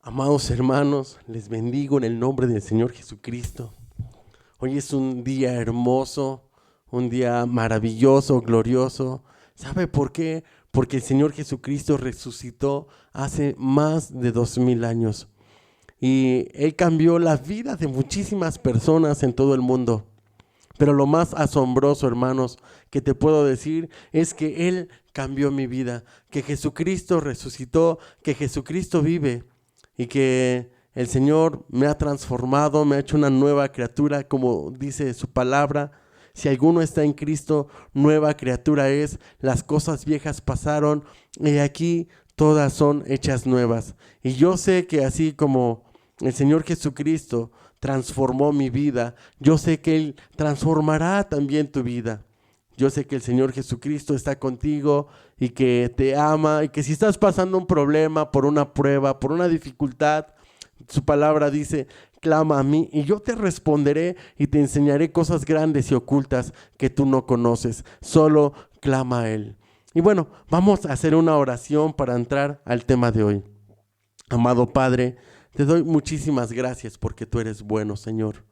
Amados hermanos, les bendigo en el nombre del Señor Jesucristo. Hoy es un día hermoso, un día maravilloso, glorioso. ¿Sabe por qué? Porque el Señor Jesucristo resucitó hace más de 2000 años. Y Él cambió la vida de muchísimas personas en todo el mundo. Pero lo más asombroso, hermanos, que te puedo decir es que Él cambió mi vida, que Jesucristo resucitó, que Jesucristo vive y que el Señor me ha transformado, me ha hecho una nueva criatura, como dice su palabra. Si alguno está en Cristo, nueva criatura es, las cosas viejas pasaron y aquí todas son hechas nuevas. Y yo sé que así como el Señor Jesucristo transformó mi vida, yo sé que Él transformará también tu vida. Yo sé que el Señor Jesucristo está contigo y que te ama y que si estás pasando un problema, por una prueba, por una dificultad, su palabra dice, clama a mí y yo te responderé y te enseñaré cosas grandes y ocultas que tú no conoces. Solo clama a Él. Y bueno, vamos a hacer una oración para entrar al tema de hoy. Amado Padre, te doy muchísimas gracias porque tú eres bueno, Señor.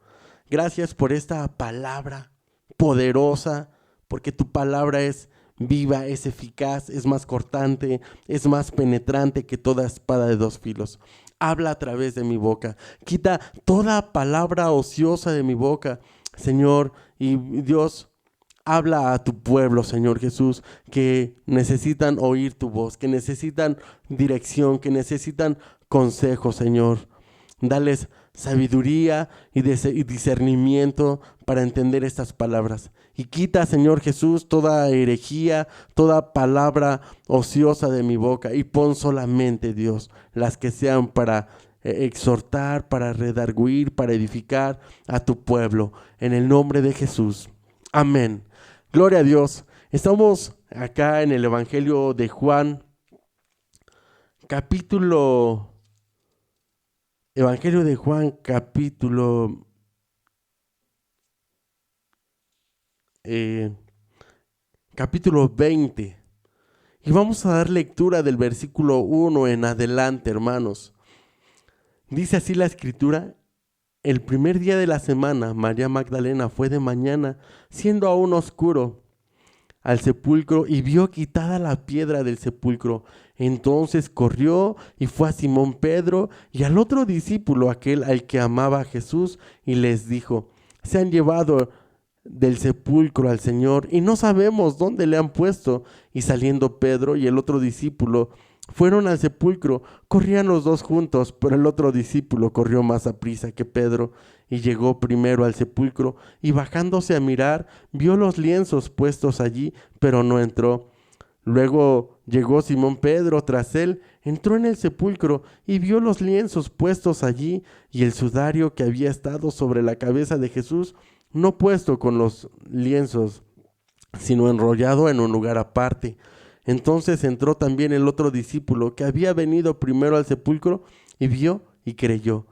Gracias por esta palabra poderosa, porque tu palabra es viva, es eficaz, es más cortante, es más penetrante que toda espada de dos filos. Habla a través de mi boca. Quita toda palabra ociosa de mi boca, Señor. Y Dios, habla a tu pueblo, Señor Jesús, que necesitan oír tu voz, que necesitan dirección, que necesitan consejo, Señor. Dales sabiduría y discernimiento para entender estas palabras. Y quita, Señor Jesús, toda herejía, toda palabra ociosa de mi boca y pon solamente, Dios, las que sean para exhortar, para redarguir, para edificar a tu pueblo. En el nombre de Jesús. Amén. Gloria a Dios. Estamos acá en el Evangelio de Juan, Evangelio de Juan, eh, capítulo 20. Y vamos a dar lectura del versículo 1 en adelante, hermanos. Dice así la escritura: el primer día de la semana, María Magdalena fue de mañana, siendo aún oscuro, al sepulcro y vio quitada la piedra del sepulcro. Entonces corrió y fue a Simón Pedro y al otro discípulo, aquel al que amaba a Jesús, y les dijo: se han llevado del sepulcro al Señor y no sabemos dónde le han puesto. Y saliendo Pedro y el otro discípulo fueron al sepulcro. Corrían los dos juntos, pero el otro discípulo corrió más aprisa que Pedro y llegó primero al sepulcro, y bajándose a mirar, vio los lienzos puestos allí, pero no entró. Luego llegó Simón Pedro tras él, entró en el sepulcro y vio los lienzos puestos allí y el sudario que había estado sobre la cabeza de Jesús, no puesto con los lienzos, sino enrollado en un lugar aparte. Entonces entró también el otro discípulo que había venido primero al sepulcro y vio y creyó.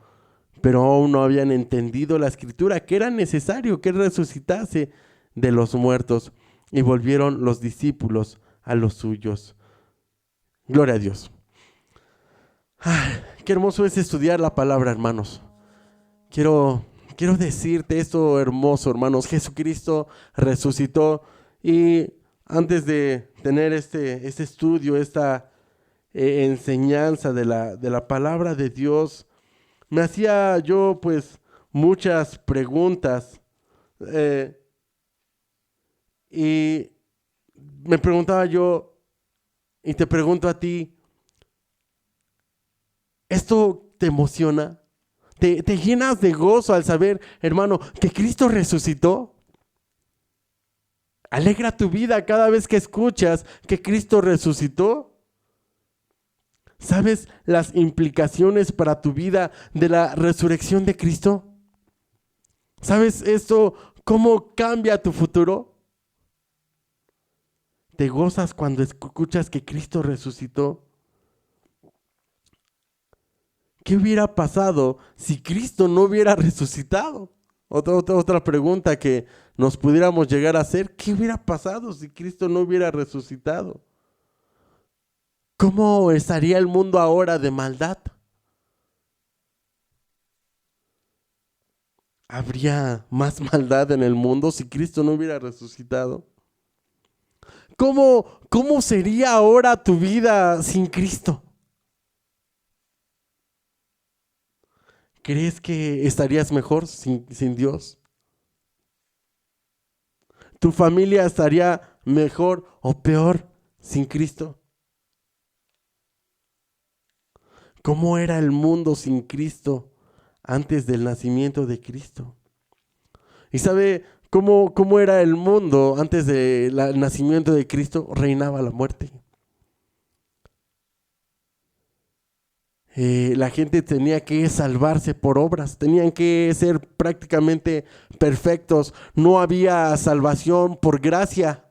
Pero aún no habían entendido la escritura, que era necesario que resucitase de los muertos. Y volvieron los discípulos a los suyos. Gloria a Dios. Ay, qué hermoso es estudiar la palabra, hermanos. Quiero decirte esto hermoso, hermanos. Jesucristo resucitó. Y antes de tener este estudio, esta enseñanza de la palabra de Dios, me hacía yo pues muchas preguntas y me preguntaba yo y te pregunto a ti, ¿esto te emociona? ¿Te llenas de gozo al saber, hermano, que Cristo resucitó? ¿Alegra tu vida cada vez que escuchas que Cristo resucitó? ¿Sabes las implicaciones para tu vida de la resurrección de Cristo? ¿Sabes esto cómo cambia tu futuro? ¿Te gozas cuando escuchas que Cristo resucitó? ¿Qué hubiera pasado si Cristo no hubiera resucitado? Otra pregunta que nos pudiéramos llegar a hacer: ¿qué hubiera pasado si Cristo no hubiera resucitado? ¿Cómo estaría el mundo ahora de maldad? ¿Habría más maldad en el mundo si Cristo no hubiera resucitado? ¿Cómo sería ahora tu vida sin Cristo? ¿Crees que estarías mejor sin Dios? ¿Tu familia estaría mejor o peor sin Cristo? ¿Cómo era el mundo sin Cristo antes del nacimiento de Cristo? ¿Y sabe cómo era el mundo antes del nacimiento de Cristo? Reinaba la muerte. La gente tenía que salvarse por obras, tenían que ser prácticamente perfectos. No había salvación por gracia.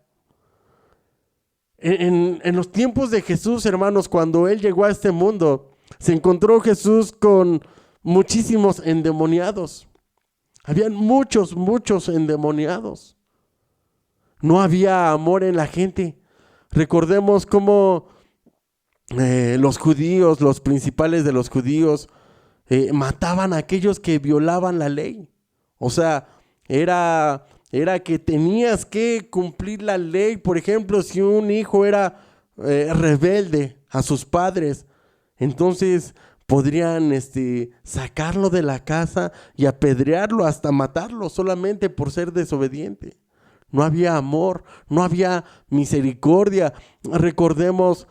En los tiempos de Jesús, hermanos, cuando Él llegó a este mundo, se encontró Jesús con muchísimos endemoniados. Habían muchos endemoniados. No había amor en la gente. Recordemos cómo los judíos, los principales de los judíos, mataban a aquellos que violaban la ley. O sea, era que tenías que cumplir la ley. Por ejemplo, si un hijo era rebelde a sus padres, entonces podrían sacarlo de la casa y apedrearlo hasta matarlo solamente por ser desobediente. No había amor, no había misericordia. Recordemos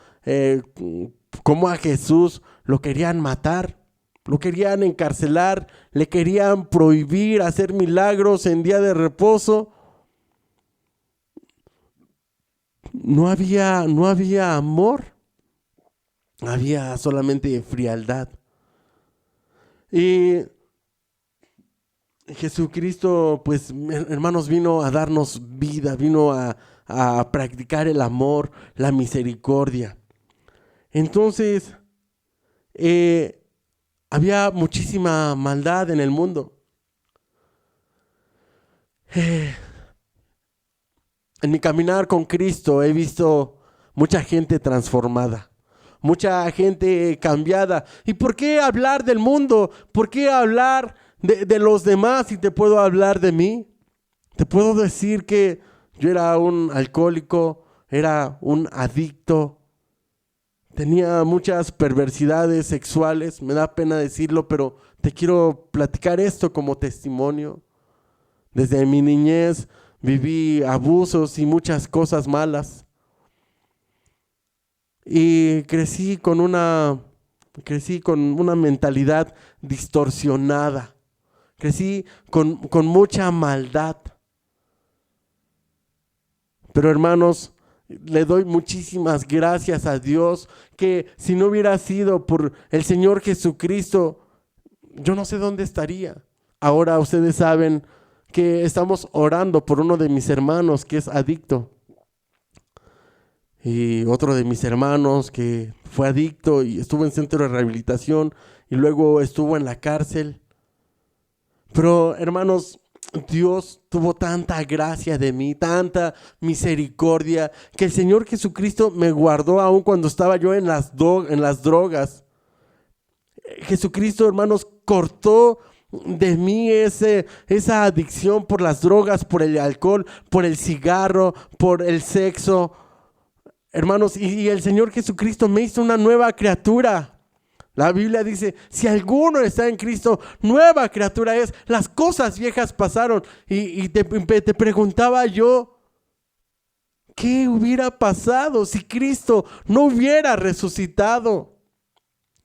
cómo a Jesús lo querían matar, lo querían encarcelar, le querían prohibir hacer milagros en día de reposo. No había amor, había solamente frialdad. Y Jesucristo, pues, hermanos, vino a darnos vida, vino a practicar el amor, la misericordia. Entonces, había muchísima maldad en el mundo. En mi caminar con Cristo he visto mucha gente transformada, mucha gente cambiada. ¿Y por qué hablar del mundo? ¿Por qué hablar de los demás si te puedo hablar de mí? Te puedo decir que yo era un alcohólico, era un adicto, tenía muchas perversidades sexuales. Me da pena decirlo, pero te quiero platicar esto como testimonio. Desde mi niñez viví abusos y muchas cosas malas. Y crecí con una mentalidad distorsionada. Crecí con mucha maldad. Pero hermanos, le doy muchísimas gracias a Dios que si no hubiera sido por el Señor Jesucristo, yo no sé dónde estaría. Ahora ustedes saben que estamos orando por uno de mis hermanos que es adicto. Y otro de mis hermanos que fue adicto y estuvo en centro de rehabilitación y luego estuvo en la cárcel. Pero hermanos, Dios tuvo tanta gracia de mí, tanta misericordia, que el Señor Jesucristo me guardó aún cuando estaba yo en las drogas. Jesucristo, hermanos, cortó de mí esa adicción por las drogas, por el alcohol, por el cigarro, por el sexo. Hermanos, y el Señor Jesucristo me hizo una nueva criatura. La Biblia dice, si alguno está en Cristo, nueva criatura es. Las cosas viejas pasaron. Y te preguntaba yo, ¿qué hubiera pasado si Cristo no hubiera resucitado?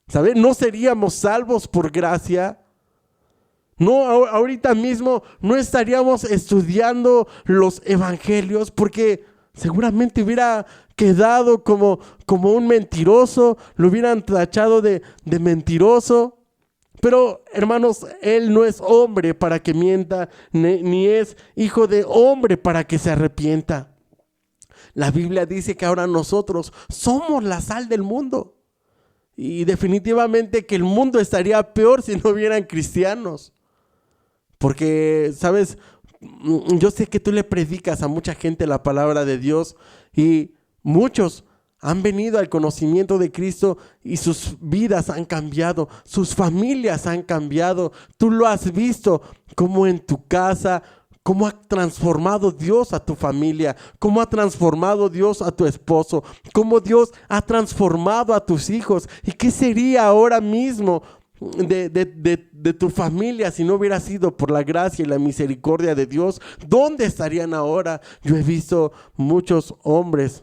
¿Sabe? ¿No seríamos salvos por gracia? No, ahorita mismo no estaríamos estudiando los evangelios porque seguramente hubiera quedado como un mentiroso, lo hubieran tachado de mentiroso. Pero hermanos, Él no es hombre para que mienta, ni es hijo de hombre para que se arrepienta. La Biblia dice que ahora nosotros somos la sal del mundo. Y definitivamente que el mundo estaría peor si no hubieran cristianos. Porque, ¿sabes? Yo sé que tú le predicas a mucha gente la palabra de Dios y muchos han venido al conocimiento de Cristo y sus vidas han cambiado, sus familias han cambiado. Tú lo has visto como en tu casa, cómo ha transformado Dios a tu familia, cómo ha transformado Dios a tu esposo, cómo Dios ha transformado a tus hijos. ¿Y qué sería ahora mismo de tu familia si no hubiera sido por la gracia y la misericordia de Dios? ¿Dónde estarían ahora? Yo he visto muchos hombres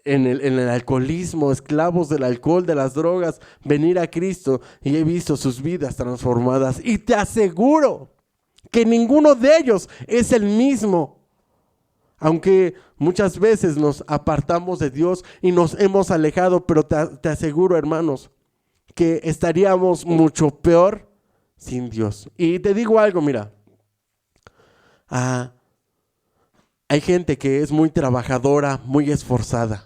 en el alcoholismo, esclavos del alcohol, de las drogas, venir a Cristo, y he visto sus vidas transformadas, y te aseguro que ninguno de ellos es el mismo. Aunque muchas veces nos apartamos de Dios y nos hemos alejado, pero te aseguro, hermanos, que estaríamos mucho peor sin Dios. Y te digo algo, mira, hay gente que es muy trabajadora, muy esforzada.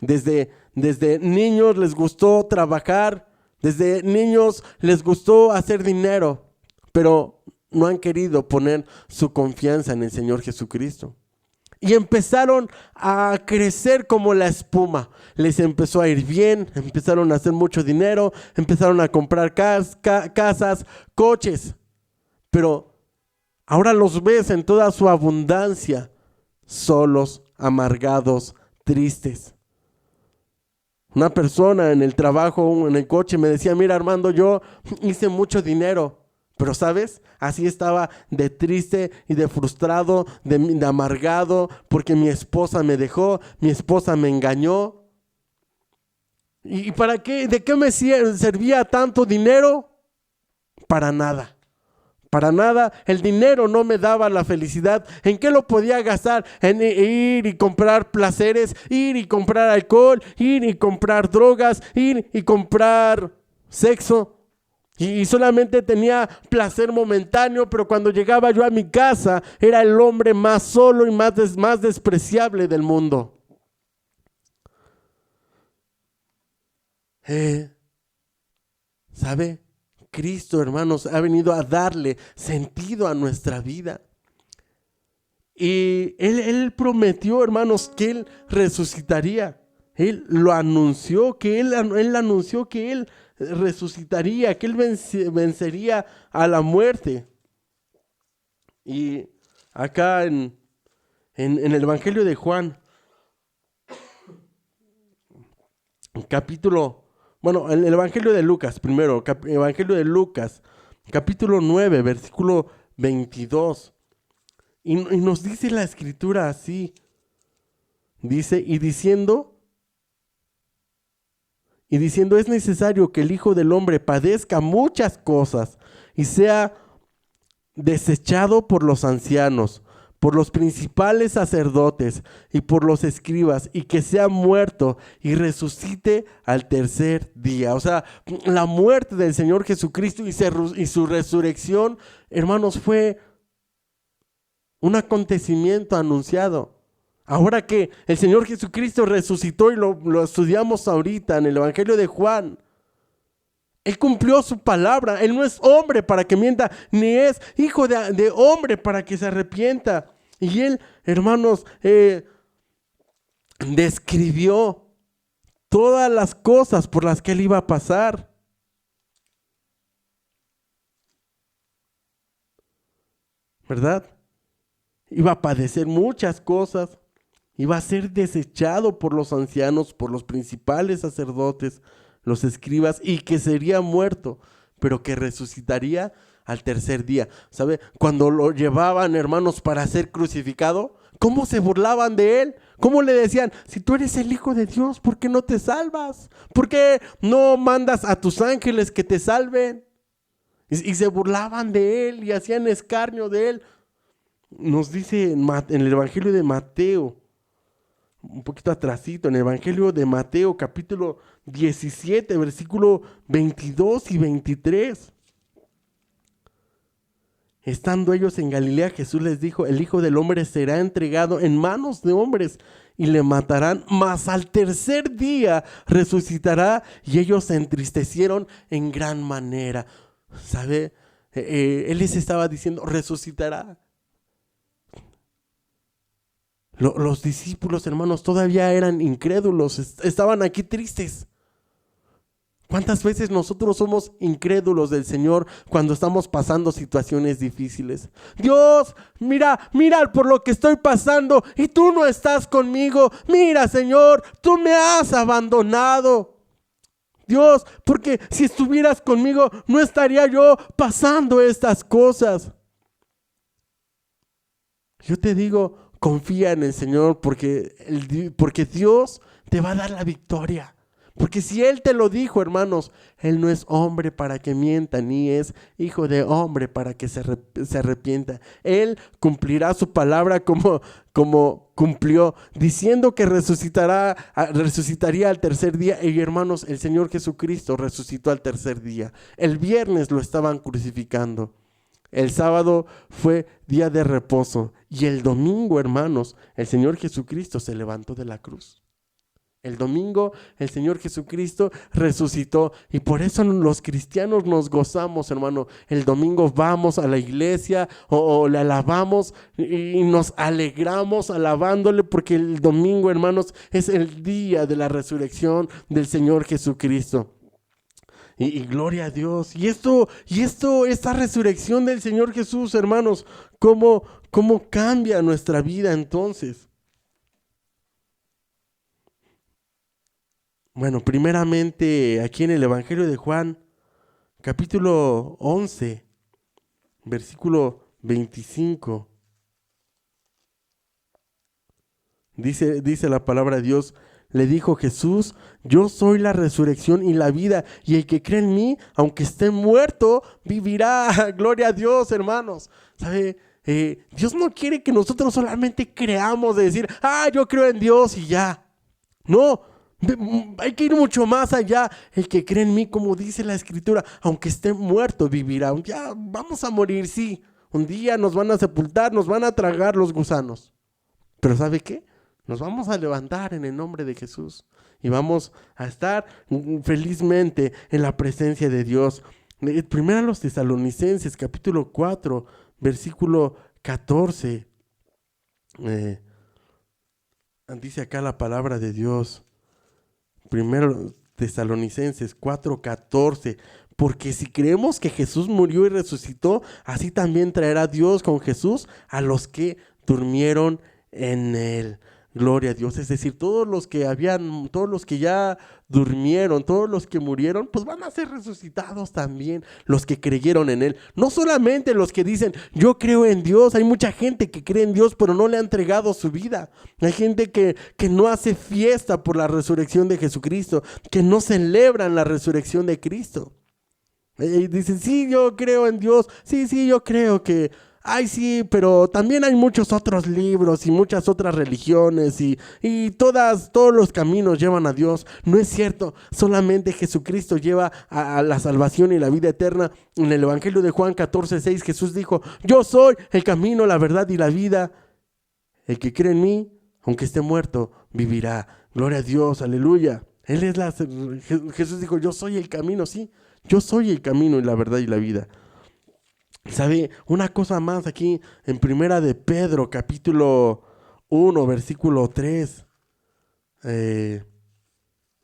Desde niños les gustó trabajar, desde niños les gustó hacer dinero, pero no han querido poner su confianza en el Señor Jesucristo. Y empezaron a crecer como la espuma. Les empezó a ir bien, empezaron a hacer mucho dinero, empezaron a comprar casas, coches. Pero ahora los ves en toda su abundancia, solos, amargados, tristes. Una persona en el trabajo, en el coche, me decía: mira, Armando, yo hice mucho dinero, pero ¿sabes? Así estaba de triste y de frustrado, de amargado, porque mi esposa me dejó, mi esposa me engañó. ¿Y para qué? ¿De qué me servía tanto dinero? Para nada. Para nada, el dinero no me daba la felicidad. ¿En qué lo podía gastar? En ir y comprar placeres, ir y comprar alcohol, ir y comprar drogas, ir y comprar sexo. Y solamente tenía placer momentáneo, pero cuando llegaba yo a mi casa, era el hombre más solo y más despreciable del mundo. ¿Sabe? Cristo, hermanos, ha venido a darle sentido a nuestra vida. Y Él prometió, hermanos, que Él resucitaría. Él lo anunció, que Él anunció que Él resucitaría, que Él vencería a la muerte. Y acá en el Evangelio de Juan, en el Evangelio de Lucas, primero, Evangelio de Lucas, capítulo 9, versículo 22. Y nos dice la Escritura así. Dice, y diciendo, es necesario que el Hijo del Hombre padezca muchas cosas y sea desechado por los ancianos, por los principales sacerdotes y por los escribas, y que sea muerto y resucite al tercer día. O sea, la muerte del Señor Jesucristo y su resurrección, hermanos, fue un acontecimiento anunciado. Ahora que el Señor Jesucristo resucitó y lo estudiamos ahorita en el Evangelio de Juan, Él cumplió su palabra. Él no es hombre para que mienta, ni es hijo de hombre para que se arrepienta. Y Él, hermanos, describió todas las cosas por las que Él iba a pasar. ¿Verdad? Iba a padecer muchas cosas. Iba a ser desechado por los ancianos, por los principales sacerdotes, los escribas, y que sería muerto, pero que resucitaría al tercer día. ¿Sabe? Cuando lo llevaban, hermanos, para ser crucificado, ¿cómo se burlaban de Él? ¿Cómo le decían: si tú eres el Hijo de Dios, ¿por qué no te salvas? ¿Por qué no mandas a tus ángeles que te salven? Y se burlaban de Él y hacían escarnio de Él. Nos dice en el Evangelio de Mateo, un poquito atrasito, en el Evangelio de Mateo, capítulo 17, versículo 22 y 23. Estando ellos en Galilea, Jesús les dijo: el Hijo del Hombre será entregado en manos de hombres y le matarán, mas al tercer día resucitará. Y ellos se entristecieron en gran manera. ¿Sabe? Él les estaba diciendo: resucitará. Los discípulos, hermanos, todavía eran incrédulos, estaban aquí tristes. ¿Cuántas veces nosotros somos incrédulos del Señor cuando estamos pasando situaciones difíciles? Dios, mira por lo que estoy pasando y tú no estás conmigo. Mira, Señor, tú me has abandonado. Dios, porque si estuvieras conmigo no estaría yo pasando estas cosas. Yo te digo, confía en el Señor porque Dios te va a dar la victoria. Porque si Él te lo dijo, hermanos, Él no es hombre para que mienta, ni es hijo de hombre para que se arrepienta. Él cumplirá su palabra como cumplió, diciendo que resucitaría al tercer día. Y hermanos, el Señor Jesucristo resucitó al tercer día. El viernes lo estaban crucificando. El sábado fue día de reposo. Y el domingo, hermanos, el Señor Jesucristo se levantó de la cruz. El domingo el Señor Jesucristo resucitó y por eso los cristianos nos gozamos, hermano. El domingo vamos a la iglesia o le alabamos y nos alegramos alabándole porque el domingo, hermanos, es el día de la resurrección del Señor Jesucristo. Y gloria a Dios. Y esta resurrección del Señor Jesús, hermanos, ¿cómo cambia nuestra vida entonces? Bueno, primeramente aquí en el Evangelio de Juan, capítulo 11, versículo 25, dice la palabra de Dios, le dijo Jesús, yo soy la resurrección y la vida, y el que cree en mí, aunque esté muerto, vivirá. Gloria a Dios, hermanos. ¿Sabe? Dios no quiere que nosotros solamente creamos de decir, yo creo en Dios y ya. No. Hay que ir mucho más allá. El que cree en mí, como dice la Escritura, aunque esté muerto, vivirá. Un día vamos a morir, sí. Un día nos van a sepultar, nos van a tragar los gusanos. Pero ¿sabe qué? Nos vamos a levantar en el nombre de Jesús. Y vamos a estar felizmente en la presencia de Dios. Primero a los Tesalonicenses, capítulo 4, versículo 14. Dice acá la palabra de Dios. Primero Tesalonicenses 4:14, porque si creemos que Jesús murió y resucitó, así también traerá Dios con Jesús a los que durmieron en él. Gloria a Dios. Es decir, todos los que ya durmieron, todos los que murieron, pues van a ser resucitados también, los que creyeron en él. No solamente los que dicen, yo creo en Dios. Hay mucha gente que cree en Dios, pero no le ha entregado su vida. Hay gente que no hace fiesta por la resurrección de Jesucristo, que no celebran la resurrección de Cristo. Y dicen, sí, yo creo en Dios. Sí, yo creo que... sí, pero también hay muchos otros libros y muchas otras religiones y todos los caminos llevan a Dios. No es cierto, solamente Jesucristo lleva a la salvación y la vida eterna. En el Evangelio de Juan 14:6 Jesús dijo, yo soy el camino, la verdad y la vida. El que cree en mí, aunque esté muerto, vivirá. Gloria a Dios, aleluya. Jesús dijo, yo soy el camino, sí, yo soy el camino y la verdad y la vida. ¿Sabe? Una cosa más aquí en Primera de Pedro, capítulo 1, versículo 3.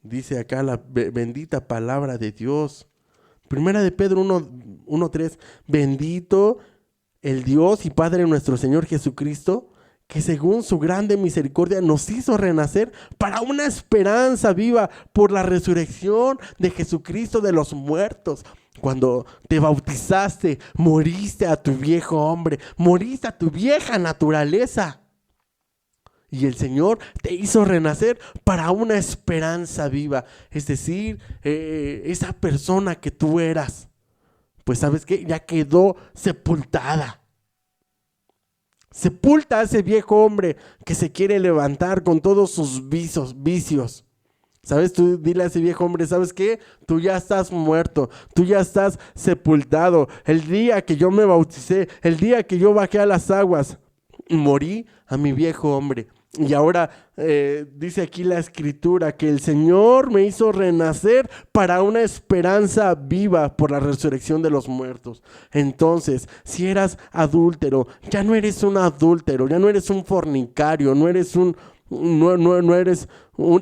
Dice acá la bendita palabra de Dios. Primera de Pedro 1:3. Bendito el Dios y Padre de nuestro Señor Jesucristo, que según su grande misericordia nos hizo renacer para una esperanza viva por la resurrección de Jesucristo de los muertos. Cuando te bautizaste, moriste a tu viejo hombre, moriste a tu vieja naturaleza. Y el Señor te hizo renacer para una esperanza viva. Es decir, esa persona que tú eras, pues ¿sabes qué? Ya quedó sepultada. Sepulta a ese viejo hombre que se quiere levantar con todos sus vicios. ¿Sabes? Tú dile a ese viejo hombre, ¿sabes qué? Tú ya estás muerto, tú ya estás sepultado. El día que yo me bauticé, el día que yo bajé a las aguas, morí a mi viejo hombre. Y ahora dice aquí la escritura que el Señor me hizo renacer para una esperanza viva por la resurrección de los muertos. Entonces, si eras adúltero, ya no eres un adúltero, ya no eres un fornicario, no eres un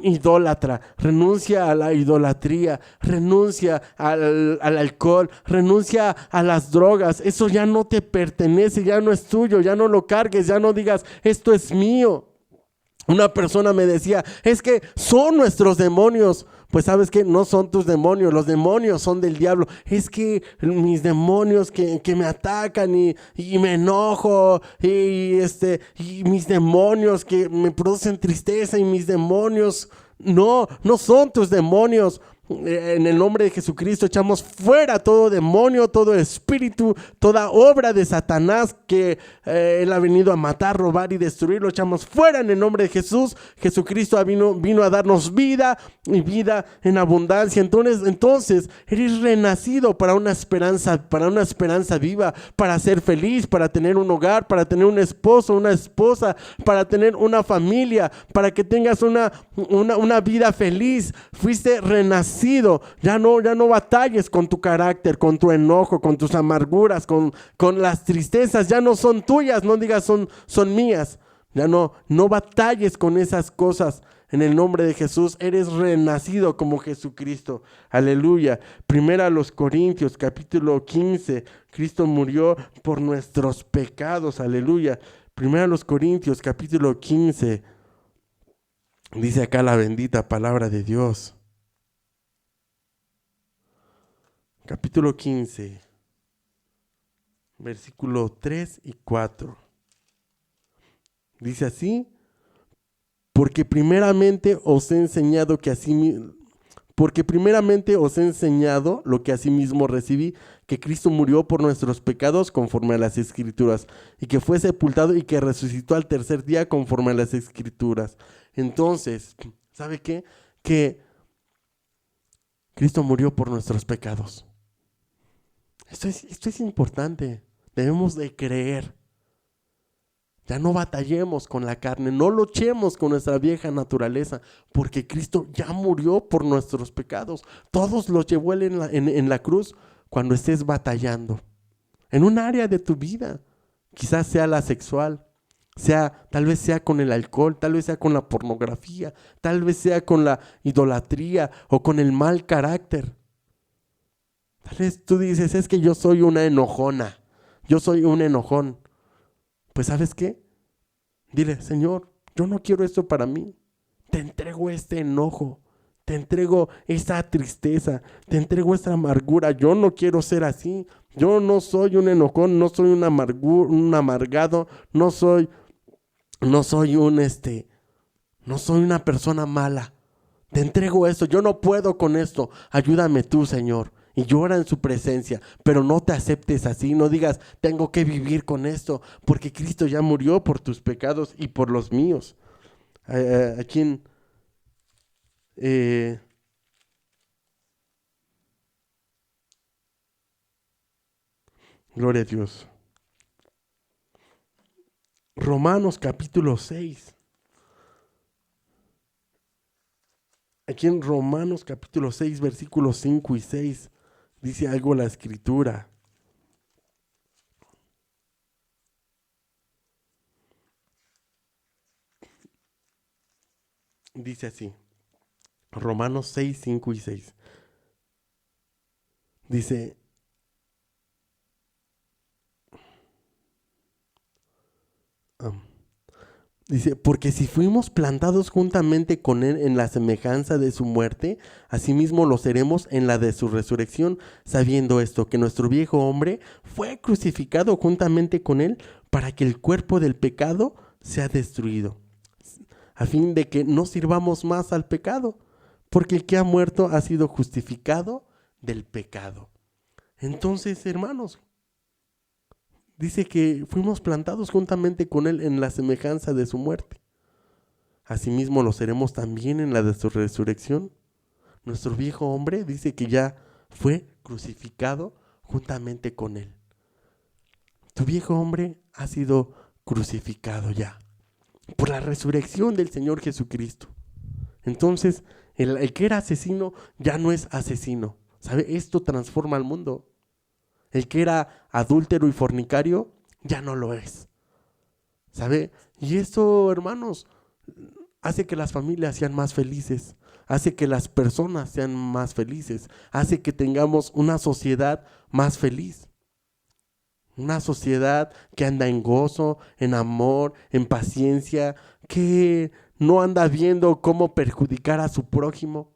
idólatra. Renuncia a la idolatría, renuncia al alcohol, renuncia a las drogas. Eso ya no te pertenece, ya no es tuyo, ya no lo cargues, ya no digas, esto es mío. Una persona me decía, es que son nuestros demonios. Pues sabes que no son tus demonios, los demonios son del diablo. Es que mis demonios que me atacan y me enojo y mis demonios que me producen tristeza y mis demonios, no son tus demonios. En el nombre de Jesucristo echamos fuera todo demonio, todo espíritu, toda obra de Satanás que Él ha venido a matar, robar y destruir. Lo echamos fuera en el nombre de Jesús. Jesucristo vino a darnos vida y vida en abundancia. Entonces eres renacido para una esperanza viva, para ser feliz, para tener un hogar, para tener un esposo, una esposa, para tener una familia, para que tengas una vida feliz. Fuiste renacido. Ya no batalles con tu carácter, con tu enojo, con tus amarguras, con las tristezas. Ya no son tuyas, no digas son mías. Ya no batalles con esas cosas. En el nombre de Jesús eres renacido como Jesucristo. Aleluya. Primera a los Corintios, capítulo 15. Cristo murió por nuestros pecados. Aleluya. Primera a los Corintios, capítulo 15. Dice acá la bendita palabra de Dios. Capítulo 15, versículo 3 y 4. Dice así: porque primeramente os he enseñado lo que asimismo recibí, que Cristo murió por nuestros pecados conforme a las Escrituras, y que fue sepultado y que resucitó al tercer día conforme a las Escrituras. Entonces, ¿sabe qué? Que Cristo murió por nuestros pecados. Esto es importante. Debemos de creer. Ya no batallemos con la carne, no luchemos con nuestra vieja naturaleza, porque Cristo ya murió por nuestros pecados. Todos los llevó Él en la cruz. Cuando estés batallando en un área de tu vida, quizás sea la sexual, tal vez sea con el alcohol, tal vez sea con la pornografía, tal vez sea con la idolatría o con el mal carácter. Tal vez tú dices, es que yo soy una enojona, yo soy un enojón. Pues ¿sabes qué? Dile, Señor, yo no quiero esto para mí. Te entrego este enojo, te entrego esta tristeza, te entrego esta amargura. Yo no quiero ser así. Yo no soy un enojón, no soy un amargado, no soy una persona mala. Te entrego esto, yo no puedo con esto. Ayúdame tú, Señor. Y llora en su presencia, pero no te aceptes así, no digas, tengo que vivir con esto, porque Cristo ya murió por tus pecados y por los míos. Gloria a Dios. Romanos capítulo 6. Aquí en Romanos capítulo 6, versículos 5 y 6, dice algo la escritura. Dice así, Romanos 6, 5 y 6. Dice, porque si fuimos plantados juntamente con Él en la semejanza de su muerte, asimismo lo seremos en la de su resurrección, sabiendo esto, que nuestro viejo hombre fue crucificado juntamente con Él para que el cuerpo del pecado sea destruido, a fin de que no sirvamos más al pecado, porque el que ha muerto ha sido justificado del pecado. Entonces, hermanos, dice que fuimos plantados juntamente con Él en la semejanza de su muerte. Asimismo lo seremos también en la de su resurrección. Nuestro viejo hombre dice que ya fue crucificado juntamente con Él. Tu viejo hombre ha sido crucificado ya. por la resurrección del Señor Jesucristo. Entonces, el que era asesino ya no es asesino. ¿Sabe? Esto transforma al mundo. El que era adúltero y fornicario ya no lo es. ¿Sabe? Y esto, hermanos, hace que las familias sean más felices, hace que las personas sean más felices, hace que tengamos una sociedad más feliz. Una sociedad que anda en gozo, en amor, en paciencia, que no anda viendo cómo perjudicar a su prójimo,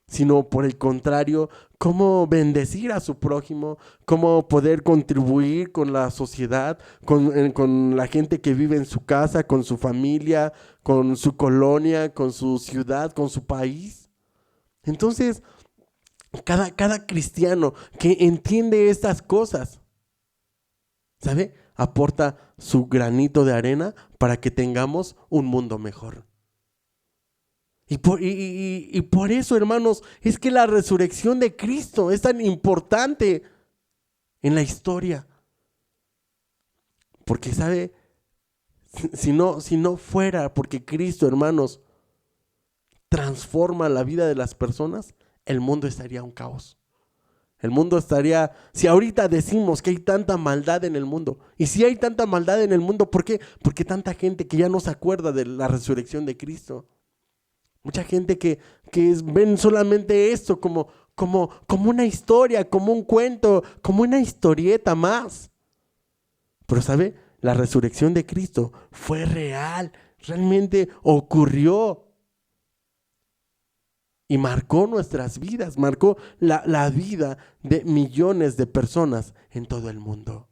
sino por el contrario, cómo bendecir a su prójimo, cómo poder contribuir con la sociedad, con la gente que vive en su casa, con su familia, con su colonia, con su ciudad, con su país. Entonces, cada cristiano que entiende estas cosas, ¿sabe? Aporta su granito de arena para que tengamos un mundo mejor. Y por eso, hermanos, es que la resurrección de Cristo es tan importante en la historia. Porque, ¿sabe? Si no fuera porque Cristo, hermanos, transforma la vida de las personas, el mundo estaría un caos. El mundo estaría, si ahorita decimos que hay tanta maldad en el mundo, y si hay tanta maldad en el mundo, ¿por qué? Porque tanta gente que ya no se acuerda de la resurrección de Cristo. Mucha gente que ven solamente esto como una historia, como un cuento, como una historieta más. Pero ¿sabe? La resurrección de Cristo fue real, realmente ocurrió. Y marcó nuestras vidas, marcó la vida de millones de personas en todo el mundo.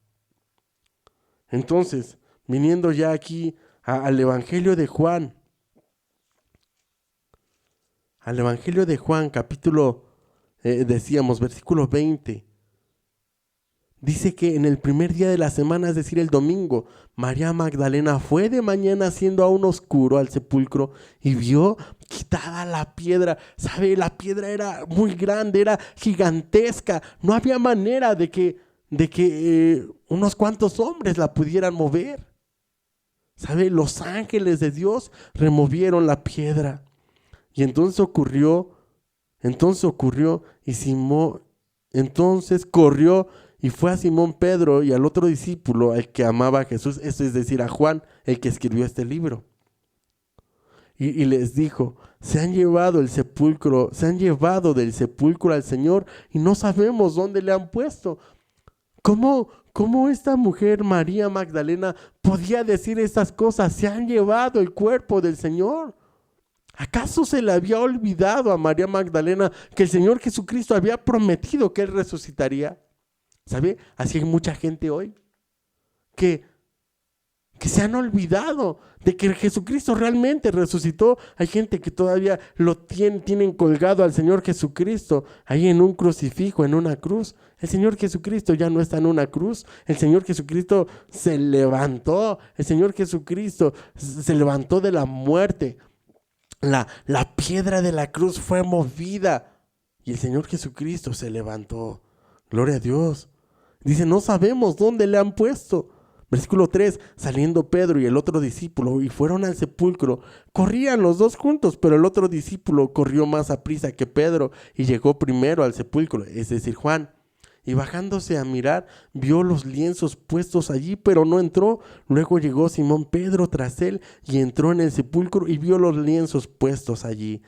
Entonces, viniendo ya aquí al Evangelio de Juan, capítulo, decíamos, versículo 20, dice que en el primer día de la semana, es decir, el domingo, María Magdalena fue de mañana siendo aún oscuro al sepulcro y vio quitada la piedra. ¿Sabe? La piedra era muy grande, era gigantesca. No había manera de que unos cuantos hombres la pudieran mover. ¿Sabe? Los ángeles de Dios removieron la piedra. Y entonces ocurrió, entonces corrió y fue a Simón Pedro y al otro discípulo, al que amaba a Jesús, esto es decir, a Juan, el que escribió este libro. Y les dijo, se han llevado del sepulcro al Señor y no sabemos dónde le han puesto. ¿Cómo esta mujer, María Magdalena, podía decir estas cosas? Se han llevado el cuerpo del Señor. ¿Acaso se le había olvidado a María Magdalena que el Señor Jesucristo había prometido que Él resucitaría? ¿Sabe? Así hay mucha gente hoy que se han olvidado de que Jesucristo realmente resucitó. Hay gente que todavía tienen colgado al Señor Jesucristo ahí en un crucifijo, en una cruz. El Señor Jesucristo ya no está en una cruz. El Señor Jesucristo se levantó. El Señor Jesucristo se levantó de la muerte. La piedra de la cruz fue movida y el Señor Jesucristo se levantó. Gloria a Dios. Dice, no sabemos dónde le han puesto. Versículo 3, saliendo Pedro y el otro discípulo y fueron al sepulcro. Corrían los dos juntos, pero el otro discípulo corrió más aprisa que Pedro y llegó primero al sepulcro, es decir, Juan. Y bajándose a mirar, vio los lienzos puestos allí, pero no entró. Luego llegó Simón Pedro tras él y entró en el sepulcro y vio los lienzos puestos allí.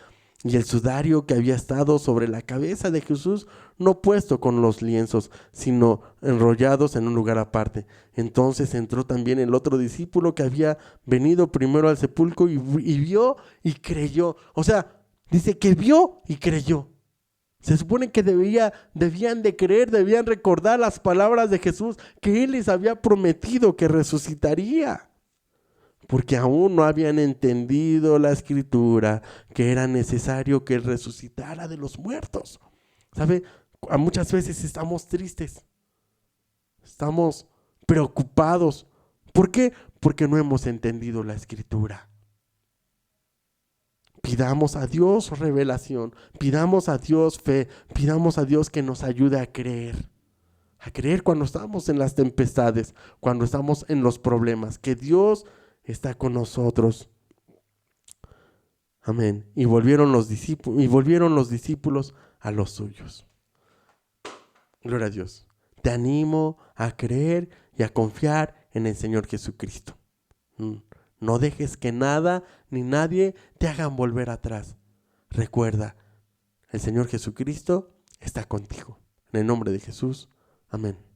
Y el sudario que había estado sobre la cabeza de Jesús, no puesto con los lienzos, sino enrollados en un lugar aparte. Entonces entró también el otro discípulo que había venido primero al sepulcro y vio y creyó. O sea, dice que vio y creyó. Se supone que debían de creer, debían recordar las palabras de Jesús, que Él les había prometido que resucitaría. Porque aún no habían entendido la Escritura, que era necesario que Él resucitara de los muertos. ¿Sabe? Muchas veces estamos tristes, estamos preocupados. ¿Por qué? Porque no hemos entendido la Escritura. Pidamos a Dios revelación, pidamos a Dios fe, pidamos a Dios que nos ayude a creer cuando estamos en las tempestades, cuando estamos en los problemas, que Dios está con nosotros. Amén. Y volvieron los discípulos a los suyos. Gloria a Dios. Te animo a creer y a confiar en el Señor Jesucristo. No dejes que nada ni nadie te hagan volver atrás. Recuerda, el Señor Jesucristo está contigo. En el nombre de Jesús. Amén.